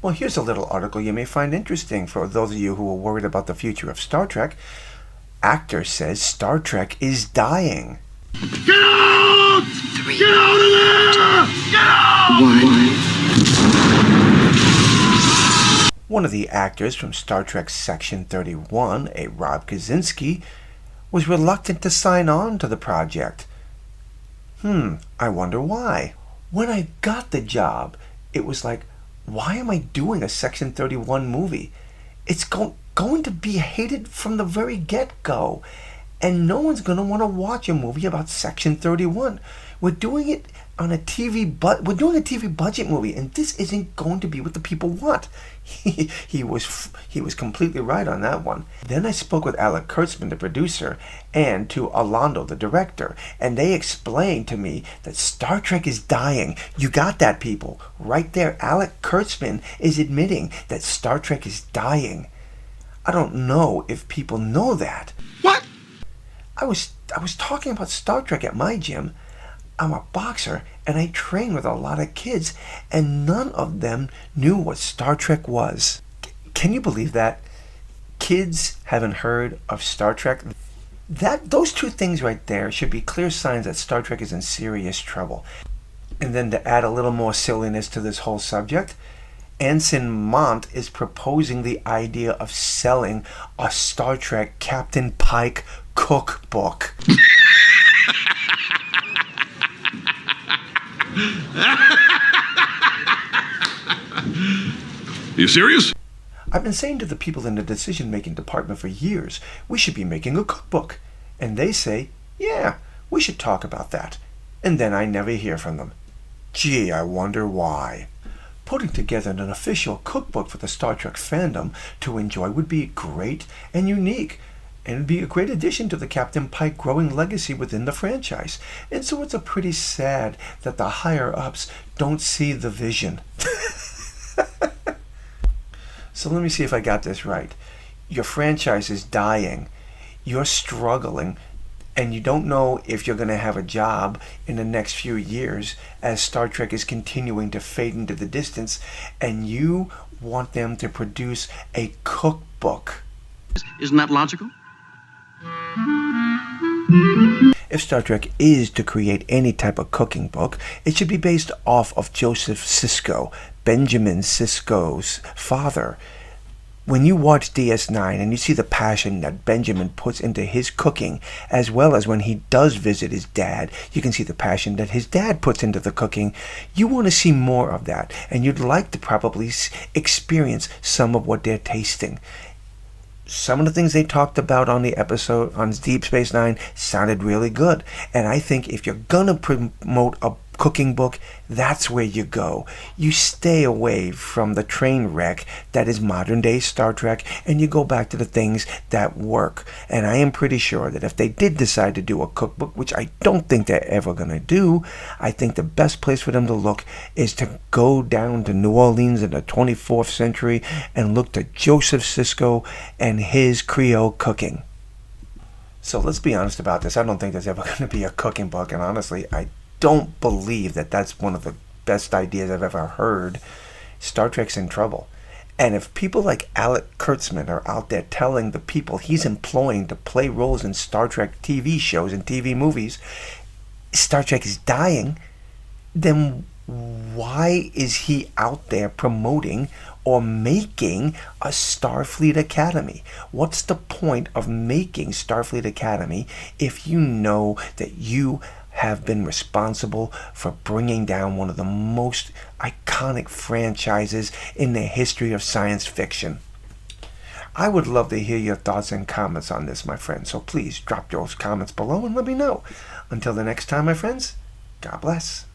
Well, here's a little article you may find interesting for those of you who are worried about the future of Star Trek. Actor says Star Trek is dying. Get out! 3, Get out of there! Get out! 1. One of the actors from Star Trek Section 31, a Rob Kaczynski, was reluctant to sign on to the project. I wonder why. When I got the job, it was like, why am I doing a Section 31 movie? It's going to be hated from the very get-go. And no one's going to want to watch a movie about Section 31. We're doing it on a we're doing a TV budget movie, and this isn't going to be what the people want. He was completely right on that one. Then I spoke with Alec Kurtzman, the producer, and to Orlando, the director, and they explained to me that Star Trek is dying. You got that, people. Right there, Alec Kurtzman is admitting that Star Trek is dying. I don't know if people know that. What? I was talking about Star Trek at my gym. I'm a boxer, and I train with a lot of kids, and none of them knew what Star Trek was. Can you believe that? Kids haven't heard of Star Trek? Those two things right there should be clear signs that Star Trek is in serious trouble. And then to add a little more silliness to this whole subject, Anson Mount is proposing the idea of selling a Star Trek Captain Pike cookbook. You serious? I've been saying to the people in the decision-making department for years, we should be making a cookbook. And they say, yeah, we should talk about that. And then I never hear from them. Gee, I wonder why. Putting together an official cookbook for the Star Trek fandom to enjoy would be great and unique, and it'd be a great addition to the Captain Pike growing legacy within the franchise. And so it's a pretty sad that the higher-ups don't see the vision. So let me see if I got this right. Your franchise is dying. You're struggling. And you don't know if you're going to have a job in the next few years as Star Trek is continuing to fade into the distance. And you want them to produce a cookbook. Isn't that logical? If Star Trek is to create any type of cooking book, it should be based off of Joseph Sisko, Benjamin Sisko's father. When you watch DS9 and you see the passion that Benjamin puts into his cooking, as well as when he does visit his dad, you can see the passion that his dad puts into the cooking. You want to see more of that, and you'd like to probably experience some of what they're tasting. Some of the things they talked about on the episode on Deep Space Nine sounded really good. And I think if you're going to promote a cooking book, that's where you go. You stay away from the train wreck that is modern day Star Trek, and you go back to the things that work. And I am pretty sure that if they did decide to do a cookbook, which I don't think they're ever going to do, I think the best place for them to look is to go down to New Orleans in the 24th century and look to Joseph Sisko and his Creole cooking. So let's be honest about this. I don't think there's ever going to be a cooking book, and honestly, I don't believe that that's one of the best ideas I've ever heard. Star Trek's in trouble. And if people like Alec Kurtzman are out there telling the people he's employing to play roles in Star Trek TV shows and TV movies, Star Trek is dying, then why is he out there promoting or making a Starfleet Academy? What's the point of making Starfleet Academy if you know that you have been responsible for bringing down one of the most iconic franchises in the history of science fiction? I would love to hear your thoughts and comments on this, my friends, so please drop those comments below and let me know. Until the next time, my friends, God bless.